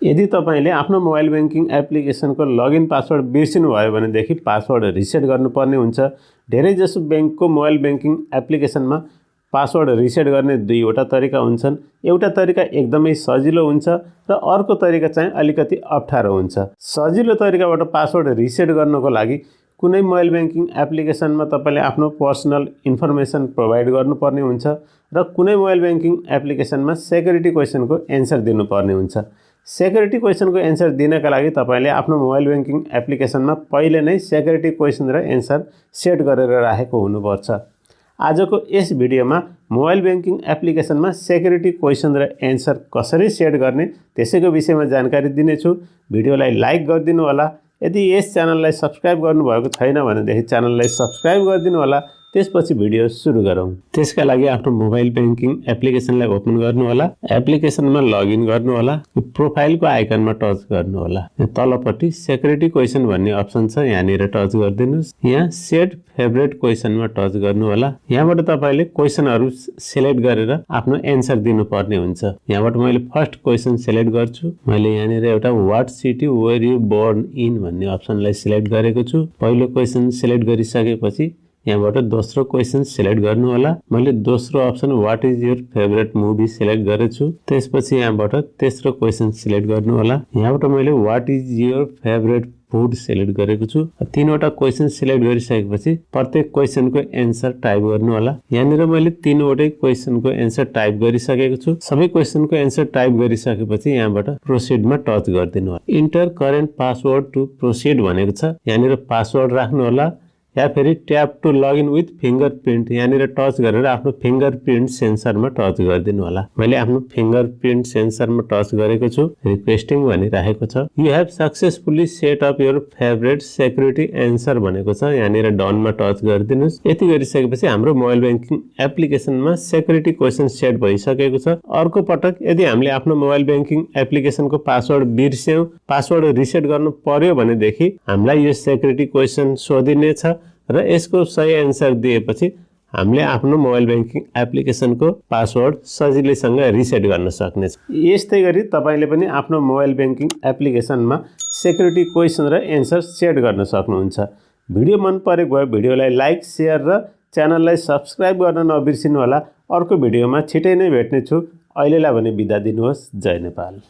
यदि तपाईले आफ्नो मोबाइल बैंकिङ एप्लिकेसनको लगइन पासवर्ड बिर्सिनु भयो भनेदेखि पासवर्ड रिसेट गर्नुपर्ने हुन्छ। धेरै जसो बैंकको मोबाइल बैंकिङ एप्लिकेसनमा पासवर्ड रिसेट गर्ने दुईवटा तरिका हुन्छन्। एउटा तरिका एकदमै सजिलो हुन्छ र अर्को तरिका चाहिँ अलिकति अप्ठ्यारो हुन्छ। सजिलो तरिकाबाट पासवर्ड रिसेट गर्नको लागि कुनै मोबाइल बैंकिङ एप्लिकेसनमा तपाईले आफ्नो पर्सनल इन्फर्मेसन प्रोभाइड गर्नुपर्ने हुन्छ र कुनै मोबाइल बैंकिङ एप्लिकेसनमा सिक्युरिटी क्वेशनको एन्सर दिनुपर्ने हुन्छ। सिक्युरिटी क्वेशनको एन्सर दिनका लागि तपाईले आफ्नो मोबाइल बैंकिङ एप्लिकेसनमा पहिले नै सिक्युरिटी क्वेशन र एन्सर सेट गरेर राखेको हुनुपर्छ। आजको यस भिडियोमा मोबाइल बैंकिङ एप्लिकेसनमा सिक्युरिटी क्वेशन र एन्सर कसरी सेट गर्ने त्यसैको विषयमा जानकारी दिनेछु। भिडियोलाई लाइक गरिदिनु होला। यदि यस च्यानललाई सब्स्क्राइब गर्नुभएको छैन भनेदेखि च्यानललाई सब्स्क्राइब गरिदिनु होला। त्यसपछि भिडियो सुरु गरौँ। त्यसका लागि आफ्नो मोबाइल बैंकिङ एप्लिकेसनलाई ओपन गर्नु होला। एप्लिकेसनमा लगइन गर्नु होला। प्रोफाइलको आइकनमा टच गर्नु होला। तलपट्टि सिक्युरिटी क्वेशन भन्ने अप्सन छ, यहाँनिर टच गरिदिनुस्। यहाँ सेट फेभरेट क्वेशनमा टच गर्नु होला। यहाँबाट तपाईले क्वेशनहरु सिलेक्ट गरेर आफ्नो एन्सर दिनुपर्ने हुन्छ। यहाँबाट मैले फर्स्ट क्वेशन सिलेक्ट गर्छु। मैले यहाँनिर एउटा what city where you born in भन्ने अप्सनलाई सिलेक्ट गरेको छु। पहिलो क्वेशन सिलेक्ट गरिसकेपछि यहाँबाट दोस्रो क्वेशन सिलेक्ट गर्नु होला। मैले दोस्रो option what is your favourite movie select गरेछु। त्यसपछि यहाँबाट तेस्रो क्वेशन सिलेक्ट गर्नु होला। यहाँबाट मैले what is your favourite food select गरेको छु। तीनवटा क्वेशन सिलेक्ट गरिसकेपछि प्रत्येक क्वेशनको एन्सर टाइप गर्नु होला। यहाँनिर मैले तीनवटै क्वेशनको एन्सर टाइप गरिसकेको छु। सबै क्वेशनको एन्सर टाइप गरिसकेपछि यहाँबाट प्रोसिडमा टच गरिदिनु होला। Enter current password to proceed भनेको छ। यहाँनिर पासवर्ड राख्नु होला या फेरि tap to log in with fingerprint यहाँनिर टच गरेर आफ्नो फिंगरप्रिन्ट सेन्सरमा टच गरिदिनु होला। मैले आफ्नो फिंगरप्रिन्ट सेन्सरमा टच गरेको छु। रिक्वेस्टिङ भनिरहेको छ। You have successfully set up your favourite security answer भनेको छ। यहाँनिर डनमा टच गरिदिनुस्। यति गरिसकेपछि हाम्रो मोबाइल बैंकिङ एप्लिकेसनमा सिक्युरिटी क्वेशन सेट भइसकेको छ। अर्को पटक यदि हामीले आफ्नो मोबाइल बैंकिङ एप्लिकेसनको पासवर्ड बिर्स्यौं, पासवर्ड रिसेट गर्नु पर्यो भनेदेखि हामीलाई यो सिक्युरिटी क्वेशन सोधिनेछ र यसको सही एन्सर दिएपछि हामीले आफ्नो मोबाइल बैंकिङ एप्लिकेसनको पासवर्ड सजिलैसँग रिसेट गर्न सक्नेछ। यस्तै गरी तपाईले पनि आफ्नो मोबाइल बैंकिङ एप्लिकेसनमा सिक्युरिटी क्वेशन र एन्सर सेट गर्न सक्नुहुन्छ। भिडियो मन परेको भए भिडियोलाई लाइक, शेयर र च्यानललाई सब्स्क्राइब गर्न नबिर्सिनु होला। अर्को भिडियोमा छिटै नै भेट्ने छु। अहिलेलाई भने बिदा दिनुहोस्। जय नेपाल।